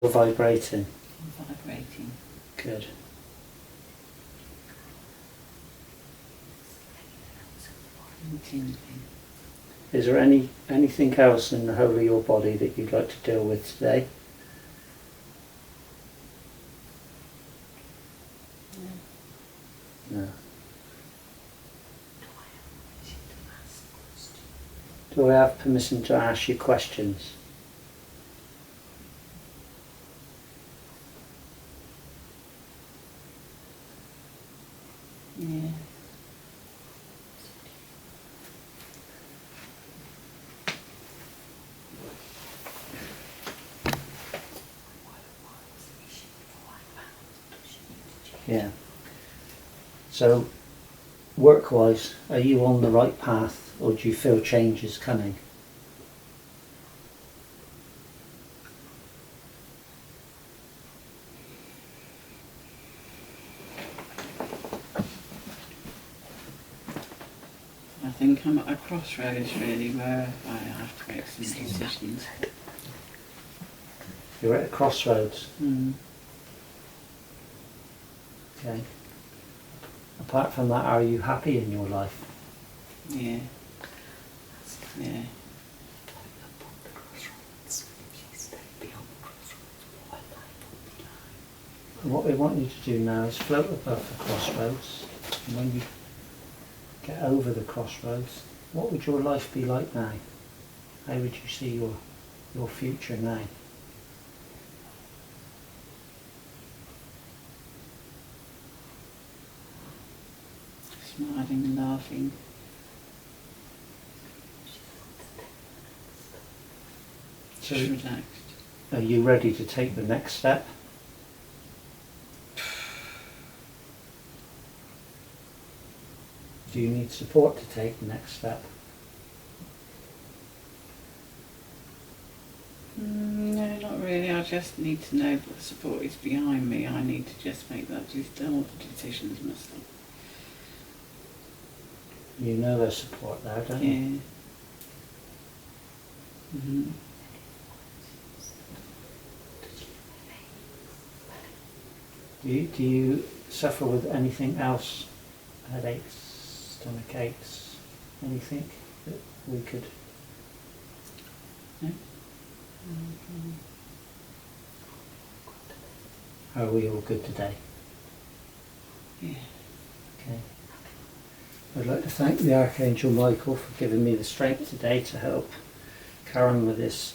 You're vibrating. I'm vibrating. Good. I'm tingling. Is there anything else in the whole of your body that you'd like to deal with today? No. Do I have permission to ask you questions? Yeah. Yeah. So, work-wise, are you on the right path, or do you feel change is coming? I think I'm at a crossroads really where I have to make some decisions. You're at a crossroads. Mm. Okay. Apart from that, are you happy in your life? Yeah. Yeah. And what we want you to do now is float above the crossroads. And when you get over the crossroads, what would your life be like now? How would you see your future now? Smiling and laughing. So, Just relaxed. are you ready to take the next step? Do you need support to take the next step? No, not really. I just need to know that the support is behind me. I need to just make all the decisions myself. You know there's support there, don't you? Yeah. Mm-hmm. Do you suffer with anything else? Headaches, stomach aches, anything that we could... No? Are we all good today? Yeah. Okay. I'd like to thank the Archangel Michael for giving me the strength today to help Karin with this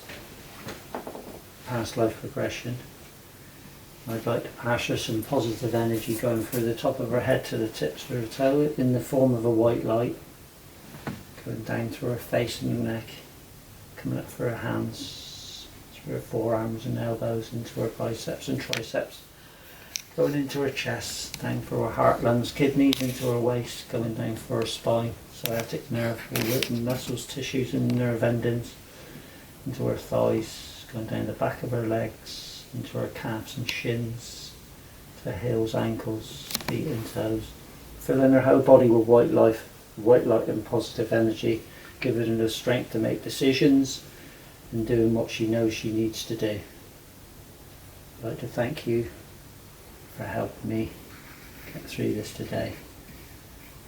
past life regression. I'd like to pass her some positive energy going through the top of her head to the tips of her toe in the form of a white light, going down through her face and her neck, coming up through her hands, through her forearms and elbows, into her biceps and triceps, going into her chest, down through her heart, lungs, kidneys, into her waist, going down through her spine, sciatic nerve, all muscles, tissues and nerve endings, into her thighs, going down the back of her legs, into her calves and shins, to her heels, ankles, feet and toes, filling her whole body with white light and positive energy, giving her the strength to make decisions and doing what she knows she needs to do. I'd like to thank you for helping me get through this today.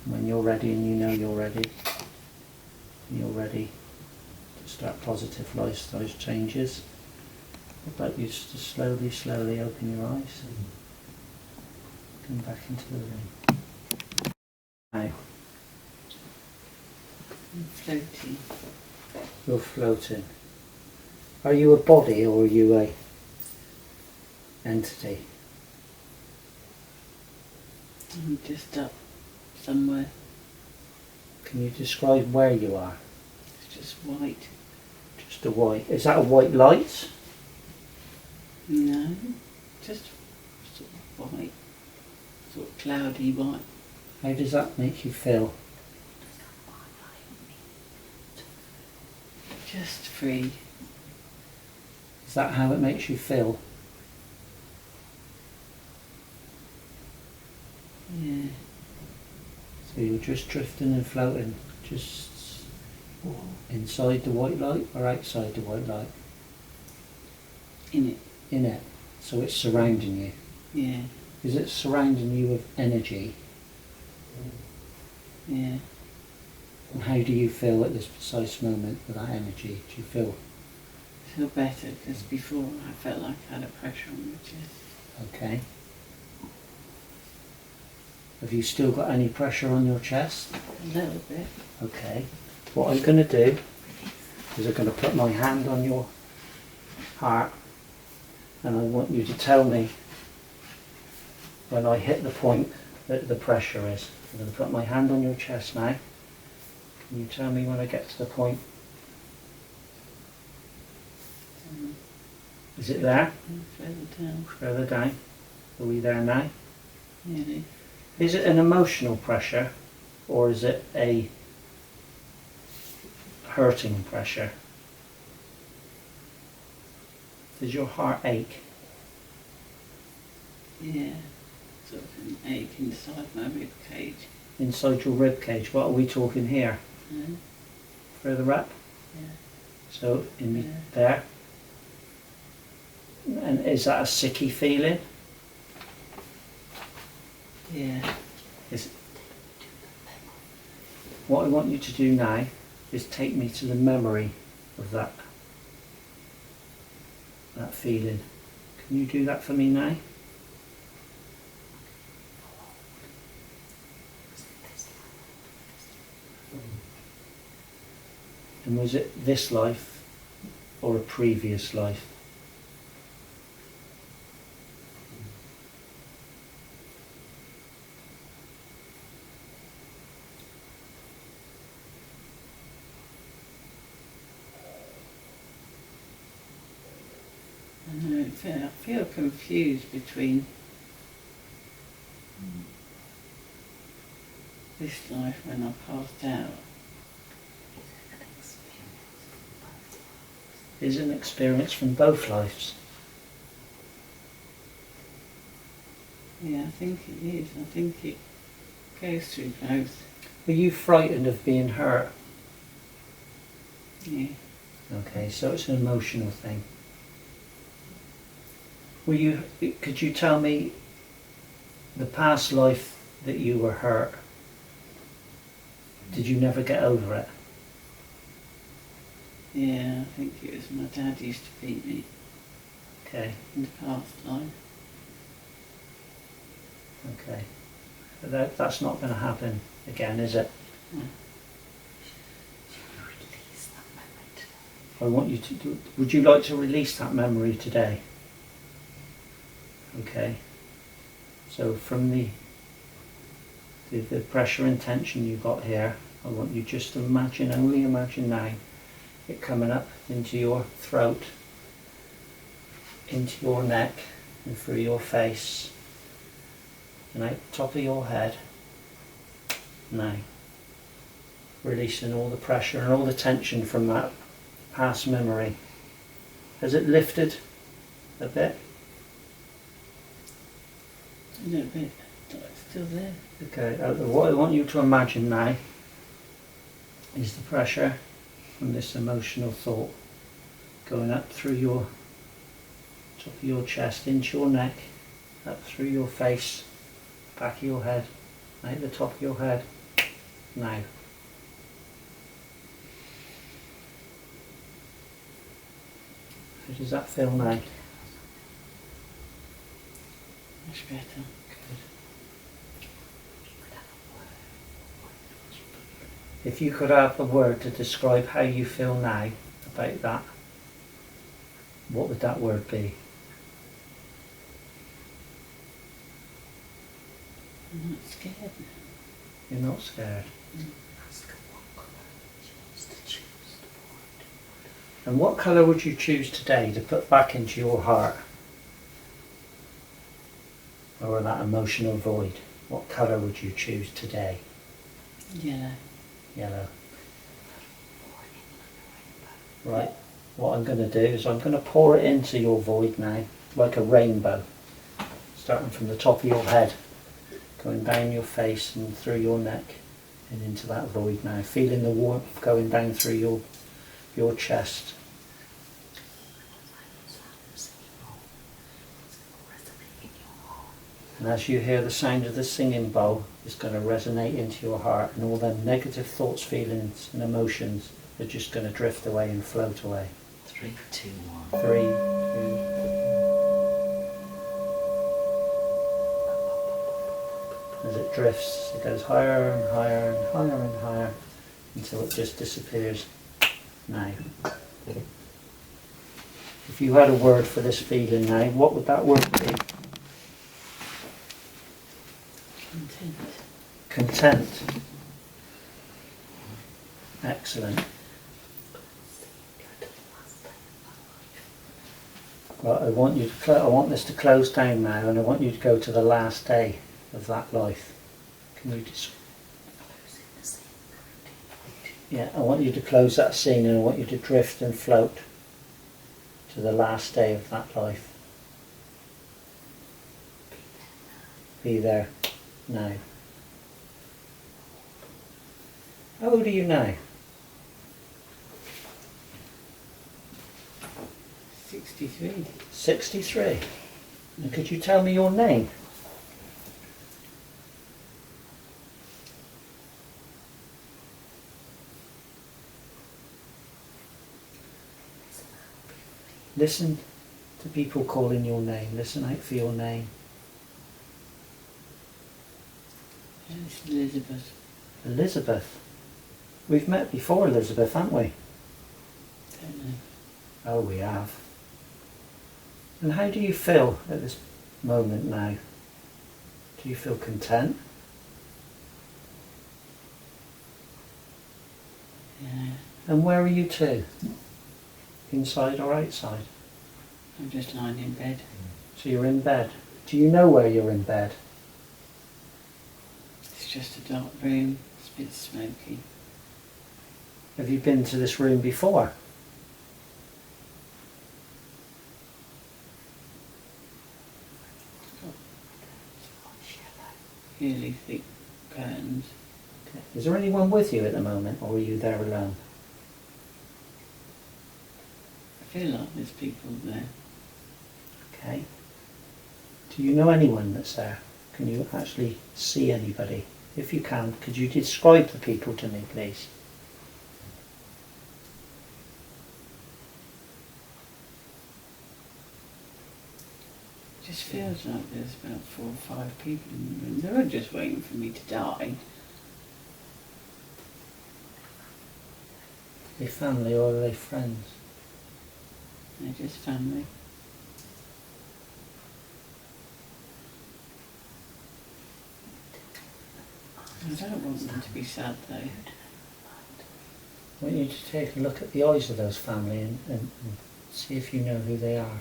When you're ready and you know you're ready to start positive lifestyle changes, I'd like you just to slowly open your eyes and come back into the room. Now, I'm floating. you're floating. Are you a body or are you a entity? I'm just up somewhere. Can you describe where you are? It's just white. Just a white. Is that a white light? No, just sort of white, sort of cloudy white. How does that make you feel? Just free. Is that how it makes you feel? Yeah. So you're just drifting and floating, just inside the white light or outside the white light? In it. in it, so it's surrounding you. Yeah. Is it surrounding you with energy? Yeah. And how do you feel at this precise moment with that energy? Do you feel? I feel better, because before I felt like I had a pressure on my chest. Okay. Have you still got any pressure on your chest? A little bit. Okay. What I'm going to do is I'm going to put my hand on your heart, and I want you to tell me when I hit the point that the pressure is. I'm going to put my hand on your chest now. Can you tell me when I get to the point? Is it there? Further down. Further down. Are we there now? Nearly. Is it an emotional pressure, or is it a hurting pressure? Does your heart ache? Yeah. Sort of an ache inside my rib cage. Inside your rib cage? What are we talking here? No? Further up? Yeah. So in Yeah. there. And is that a sicky feeling? Yeah. What I want you to do now is take me to the memory of that feeling. Can you do that for me now? And was it this life or a previous life? I feel confused between this life when I passed out. Is an experience from both lives? Yeah, I think it is. I think it goes through both. Were you frightened of being hurt? Yeah. Okay, so it's an emotional thing. Could you tell me the past life that you were hurt? Did you never get over it? Yeah, I think it was my dad used to beat me Okay, in the past life. okay. But that's not going to happen again, is it? No. I want you to do, would you like to release that memory today? Okay. So from the pressure and tension you got here, I want you just to imagine, only imagine now, it coming up into your throat, into your neck, and through your face, and out the top of your head. Now, releasing all the pressure and all the tension from that past memory. Has it lifted a bit? A little bit, but it's still there. Okay, what I want you to imagine now is the pressure from this emotional thought going up through your top of your chest, into your neck, up through your face, back of your head, out the top of your head. Now. How does that feel now? Much better. If you could have a word to describe how you feel now about that, what would that word be? I'm not scared. You're not scared. And what colour would you choose today to put back into your heart? Or that emotional void? What colour would you choose today? Yellow. Yellow. Right, what I'm going to do is I'm going to pour it into your void now, like a rainbow, starting from the top of your head, going down your face and through your neck and into that void now, feeling the warmth going down through your chest. And as you hear the sound of the singing bowl, it's going to resonate into your heart, and all them negative thoughts, feelings and emotions are just going to drift away and float away. 3, 2, 1. 3, 2. As it drifts, it goes higher and higher and higher and higher until it just disappears now. If you had a word for this feeling now, what would that word be? Content. Content. Excellent. Well, I want this to close down now, and I want you to go to the last day of that life. Can you just? Yeah, I want you to close that scene, and I want you to drift and float to the last day of that life. Be there now. How old are you now? 63. 63. And could you tell me your name? Listen to people calling your name. Listen out for your name. It's Elizabeth. Elizabeth. We've met before, Elizabeth, haven't we? Don't know. Oh, we have. And how do you feel at this moment now? Do you feel content? Yeah. And where are you to? Inside or outside? I'm just lying in bed. So you're in bed. Do you know where you're in bed? It's just a dark room. It's a bit smoky. Have you been to this room before? Really thick curtains. Okay. Is there anyone with you at the moment, or are you there alone? I feel like there's people there. Okay. Do you know anyone that's there? Can you actually see anybody? If you can, could you describe the people to me, please? It just feels like there's about 4 or 5 people in the room. They're all just waiting for me to die. Are they family or are they friends? They're just family. I don't want them to be sad though. I want you to take a look at the eyes of those family and see if you know who they are.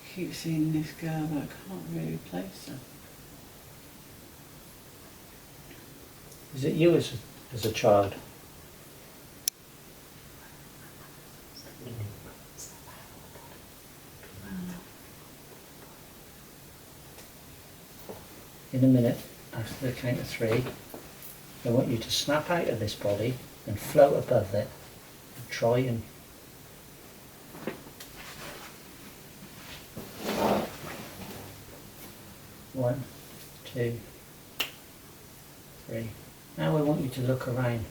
I keep seeing this girl, but I can't really place her. Is it you as a child? In a minute, after the count of 3, I want you to snap out of this body and float above it and try and one, 2, 3. Now I want you to look around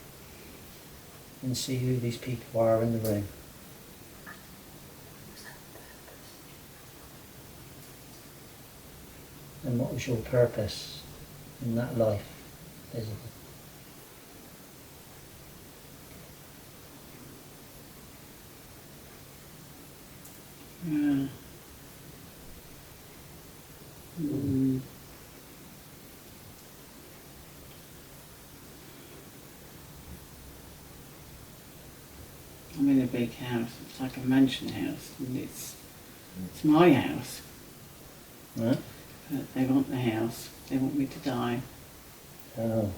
and see who these people are in the room. And what was your purpose in that life, Elizabeth? Yeah. I'm in a big house. It's like a mansion house, and it's my house. Huh? But they want the house. They want me to die. Oh.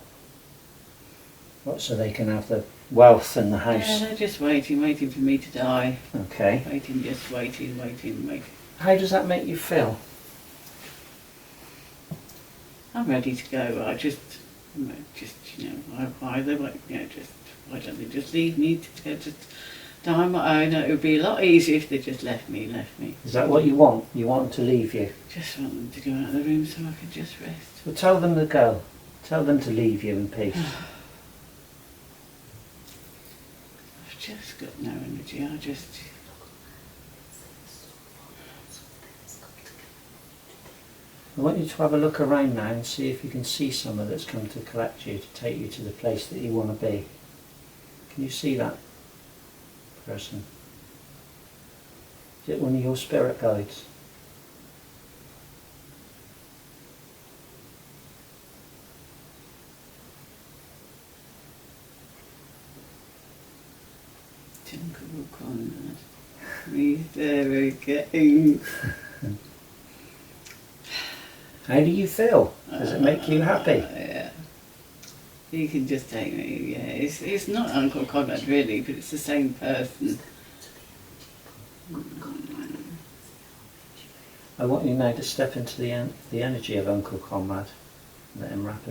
What, so they can have the wealth and the house? Yeah, they're just waiting for me to die. Okay. Waiting. Waiting. How does that make you feel? I'm ready to go. Why they like, why don't they just leave me to go to die on my own? It would be a lot easier if they just left me. Is that what you want? You want them to leave you? Just want them to go out of the room so I can just rest. Well, tell them to go. Tell them to leave you in peace. I've just got no energy. I want you to have a look around now and see if you can see someone that's come to collect you, to take you to the place that you want to be. Can you see that person? Is it one of your spirit guides? Jungle Conrad. Me there again. How do you feel? Does it make you happy? Yeah. You can just take me, yeah. It's not Uncle Conrad really, but it's the same person. I want you now to step into the energy of Uncle Conrad. Let him wrap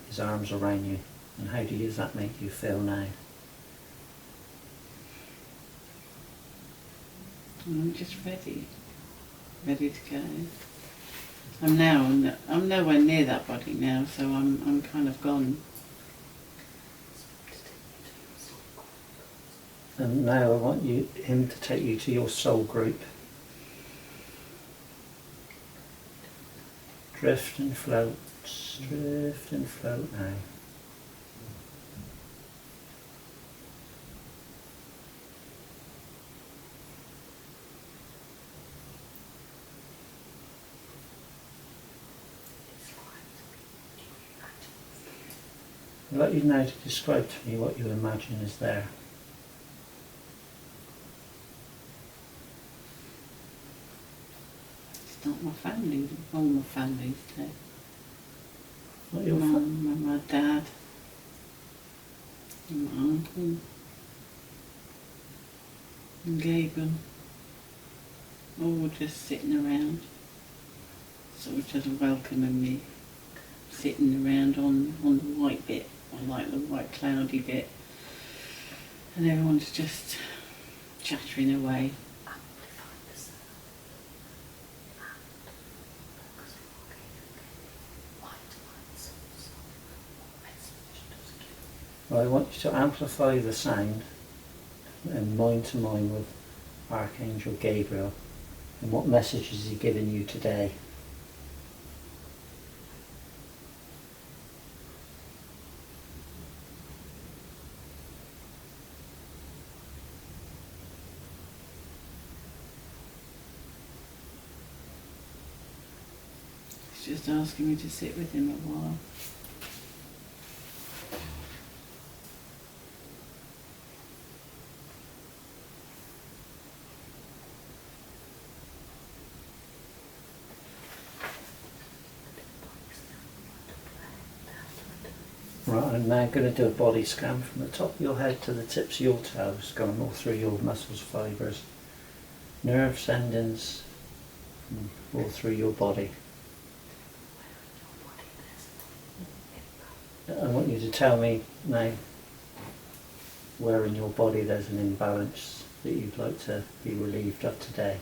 his arms around you. And how does that make you feel now? I'm just ready to go. I'm nowhere near that body now, so I'm kind of gone. And now I want him to take you to your soul group. Drift and float now. I'd like you now to describe to me what you imagine is there. It's not my family. All my family's dead. Not your Mum and my dad and my uncle and Gabriel. All just sitting around, sort of just welcoming me, sitting around on the white bit, or like the white cloudy bit, and everyone's just chattering away. Well, I want you to amplify the sound and mind to mind with Archangel Gabriel. And what message is he giving you today? He's just asking me to sit with him a while. Right, I'm now going to do a body scan from the top of your head to the tips of your toes, going all through your muscles, fibres, nerves, endings, and all through your body. I want you to tell me now where in your body there's an imbalance that you'd like to be relieved of today.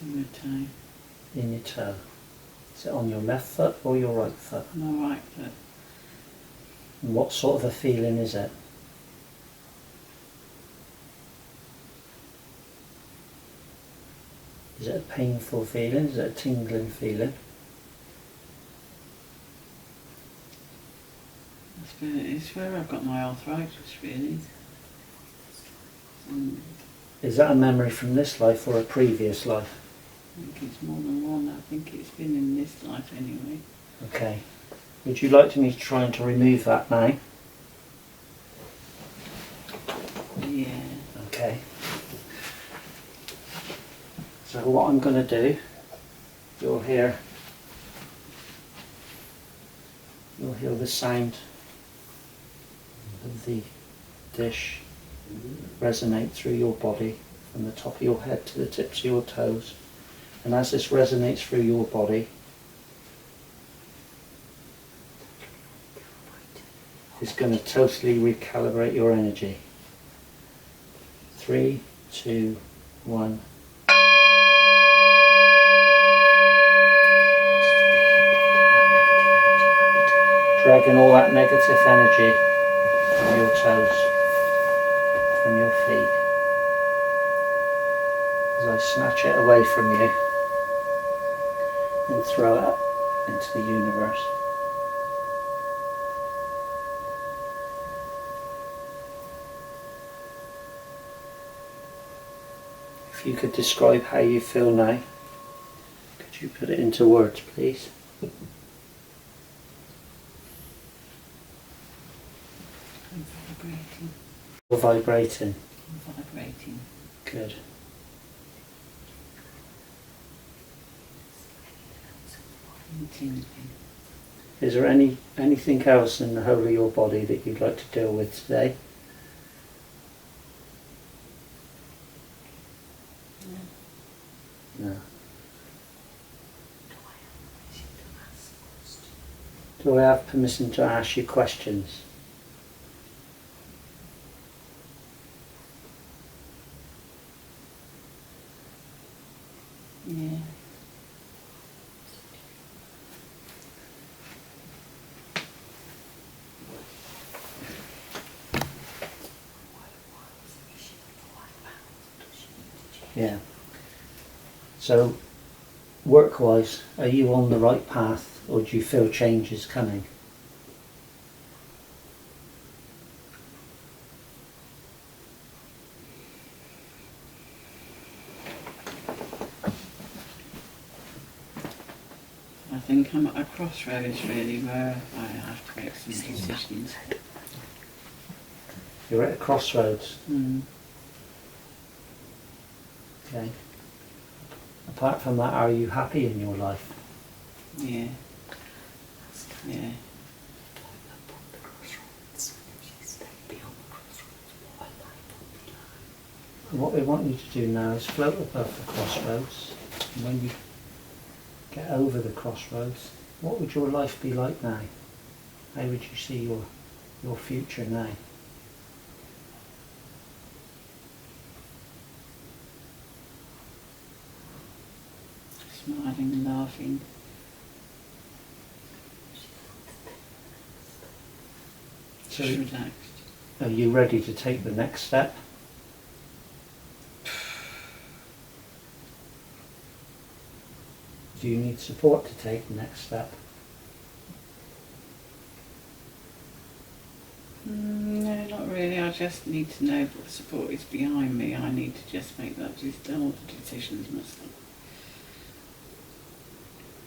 In my toe. In your toe. Is it on your left foot or your right foot? My right foot. And what sort of a feeling is it? Is it a painful feeling? Is it a tingling feeling? It's where I've got my arthritis, really. Is that a memory from this life or a previous life? I think it's more than one. I think it's been in this life anyway. Okay. Would you like me to try and to remove that now? Yeah. So what I'm going to do, you'll hear the sound of the dish resonate through your body from the top of your head to the tips of your toes. And as this resonates through your body, it's going to totally recalibrate your energy. 3, 2, 1. Dragging all that negative energy from your toes, from your feet, as I snatch it away from you and throw it up into the universe. If you could describe how you feel now, could you put it into words, please? I'm vibrating. You're vibrating. I'm vibrating. Good. I'm tingling. Is there anything else in the whole of your body that you'd like to deal with today? No. Do I have permission to ask you questions? Yeah. Yeah. So, work-wise, are you on the right path, or do you feel change is coming? I think I'm at a crossroads really where I have to make some decisions. You're at a crossroads. Mm. Okay. Apart from that, are you happy in your life? Yeah. Yeah. And what we want you to do now is float above the crossroads. And when you get over the crossroads, what would your life be like now? How would you see your future now? Smiling and laughing. So, Just relaxed. are you ready to take the next step? Do you need support to take the next step? No, not really. I just need to know what support is behind me. I need to just make all the decisions myself.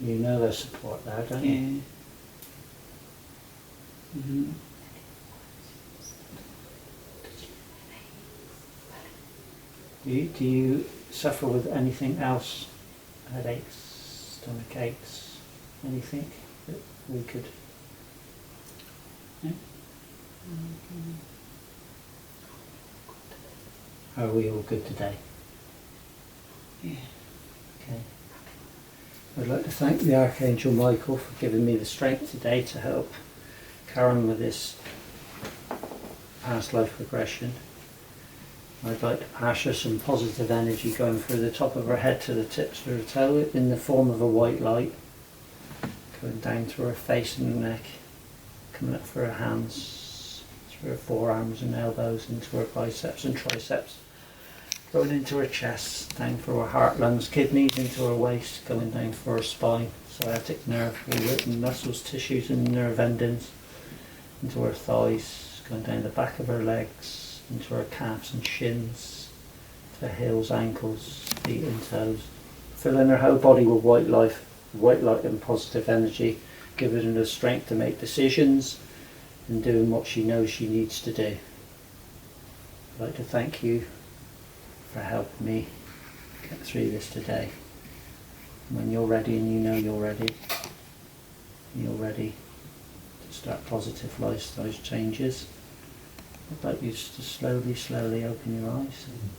You know there's support there, don't you? Yeah. Mm-hmm. Do you suffer with anything else? Headaches, stomach aches, anything that we could... No? Are we all good today? Yeah. Okay. I'd like to thank the Archangel Michael for giving me the strength today to help Karin with this past life regression. I'd like to pass her some positive energy going through the top of her head to the tips of her toe in the form of a white light, going down through her face and neck, coming up through her hands, through her forearms and elbows, into her biceps and triceps, going into her chest, down through her heart, lungs, kidneys, into her waist, going down through her spine, sciatic nerve, all written muscles, tissues and nerve endings, into her thighs, going down the back of her legs, into her calves and shins, to her heels, ankles, feet and toes, filling her whole body with white light and positive energy, giving her the strength to make decisions and doing what she knows she needs to do. I'd like to thank you for helping me get through this today. When you're ready and you know you're ready to start positive lifestyle changes, I'd like you just to slowly open your eyes and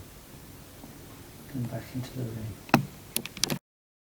come back into the room.